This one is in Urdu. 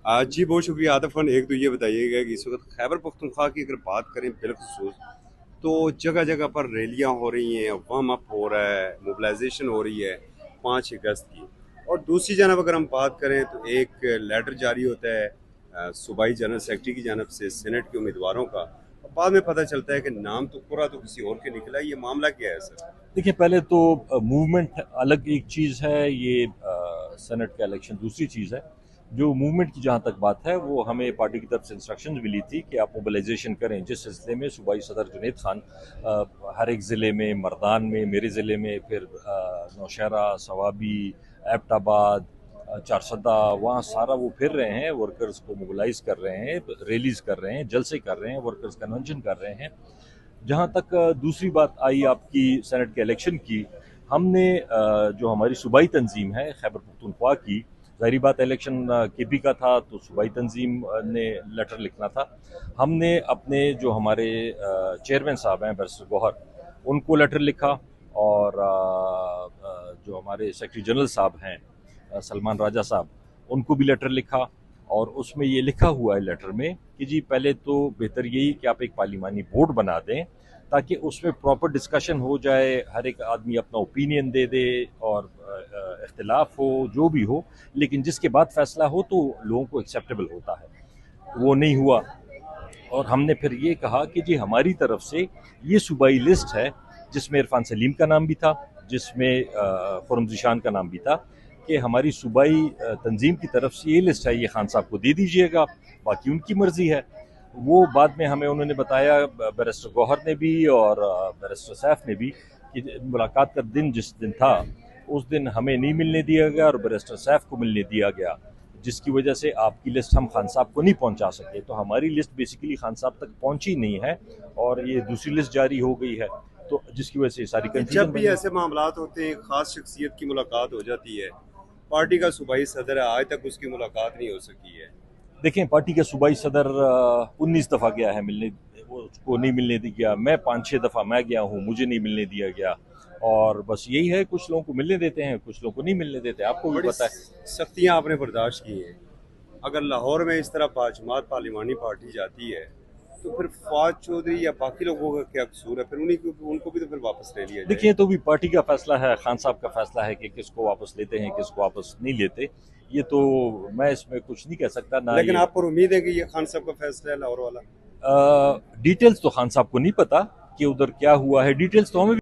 جی بہت شکریہ عاطف خان. ایک تو یہ بتائیے گا کہ اس وقت خیبر پختونخوا کی اگر بات کریں بالخصوص تو جگہ جگہ پر ریلیاں ہو رہی ہیں، وارم اپ ہو رہا ہے، موبلائزیشن ہو رہی ہے 5 اگست کی. اور دوسری جانب اگر ہم بات کریں تو ایک لیٹر جاری ہوتا ہے صوبائی جنرل سیکرٹری کی جانب سے سینٹ کے امیدواروں کا، اور بعد میں پتہ چلتا ہے کہ نام تو پورا تو کسی اور کے نکلا ہے. یہ معاملہ کیا ہے سر؟ دیکھیں، پہلے تو موومنٹ الگ ایک چیز ہے، یہ سینٹ کا الیکشن دوسری چیز ہے. جو موومنٹ کی جہاں تک بات ہے وہ ہمیں پارٹی کی طرف سے انسٹرکشنز ملی تھی کہ آپ موبلائزیشن کریں. جس سلسلے میں صوبائی صدر جنید خان ہر ایک ضلع میں، مردان میں، میرے ضلع میں، پھر نوشہرہ، صوابی، ایبٹ آباد، چارسدہ، وہاں سارا وہ پھر رہے ہیں، ورکرز کو موبلائز کر رہے ہیں، ریلیز کر رہے ہیں، جلسے کر رہے ہیں، ورکرز کنونشن کر رہے ہیں. جہاں تک دوسری بات آئی آپ کی سینٹ کے الیکشن کی، ہم نے جو ہماری صوبائی تنظیم ہے خیبر پختونخوا کی، ظاہری بات الیکشن کے پی کا تھا تو صوبائی تنظیم نے لیٹر لکھنا تھا. ہم نے اپنے جو ہمارے چیئرمین صاحب ہیں بیرسٹر گوہر، ان کو لیٹر لکھا، اور جو ہمارے سیکرٹری جنرل صاحب ہیں سلمان راجہ صاحب، ان کو بھی لیٹر لکھا. اور اس میں یہ لکھا ہوا ہے لیٹر میں کہ جی پہلے تو بہتر یہی کہ آپ ایک پارلیمانی بورڈ بنا دیں تاکہ اس میں پراپر ڈسکشن ہو جائے، ہر ایک آدمی اپنا اوپینین دے دے، اور اختلاف ہو جو بھی ہو، لیکن جس کے بعد فیصلہ ہو تو لوگوں کو ایکسیپٹیبل ہوتا ہے. وہ نہیں ہوا. اور ہم نے پھر یہ کہا کہ جی ہماری طرف سے یہ صوبائی لسٹ ہے جس میں عرفان سلیم کا نام بھی تھا، جس میں خرم ذیشان کا نام بھی تھا، کہ ہماری صوبائی تنظیم کی طرف سے یہ لسٹ ہے، یہ خان صاحب کو دے دیجئے گا، باقی ان کی مرضی ہے. وہ بعد میں ہمیں انہوں نے بتایا، بیرسٹر گوہر نے بھی اور بیرسٹر سیف نے بھی، کہ ملاقات کا دن جس دن تھا اس دن ہمیں نہیں ملنے دیا گیا اور بیرسٹر سیف کو ملنے دیا گیا، جس کی وجہ سے آپ کی لسٹ ہم خان صاحب کو نہیں پہنچا سکے. تو ہماری لسٹ بیسیکلی خان صاحب تک پہنچی نہیں ہے، اور یہ دوسری لسٹ جاری ہو گئی ہے، تو جس کی وجہ سے ساری جب کنفیوژن بھی ایسے معاملات ہوتے ہیں خاص شخصیت کی ملاقات ہو جاتی ہے، پارٹی کا صوبائی صدر ہے، آج تک اس کی ملاقات نہیں ہو سکی ہے. دیکھیں، پارٹی کا صوبائی صدر 19 دفعہ گیا ہے ملنے، وہ اس کو نہیں ملنے دیا. میں 5-6 دفعہ میں گیا ہوں، مجھے نہیں ملنے دیا گیا. اور بس یہی ہے، کچھ لوگوں کو ملنے دیتے ہیں، کچھ لوگوں کو نہیں ملنے دیتے، آپ کو بھی بڑی پتہ ہے. سختیاں آپ نے برداشت کی ہیں. اگر لاہور میں اس طرح باجماعت پارلیمانی پارٹی جاتی ہے تو پھر فواد چودھری یا باقی لوگوں کا کیا قصور ہے؟ پھر ان کو بھی تو پھر واپس لے لیا جائے. دیکھیے، تو بھی پارٹی کا فیصلہ ہے، خان صاحب کا فیصلہ ہے کہ کس کو واپس لیتے ہیں، کس کو واپس نہیں لیتے. یہ تو میں اس میں کچھ نہیں کہہ سکتا. نہ لیکن یہ آپ پر امید ہے کہ یہ خان صاحب کا فیصلہ ہے لاہور والا؟ ڈیٹیلز تو خان صاحب کو نہیں پتا کہ ادھر کیا ہوا ہے، ڈیٹیلز تو ہمیں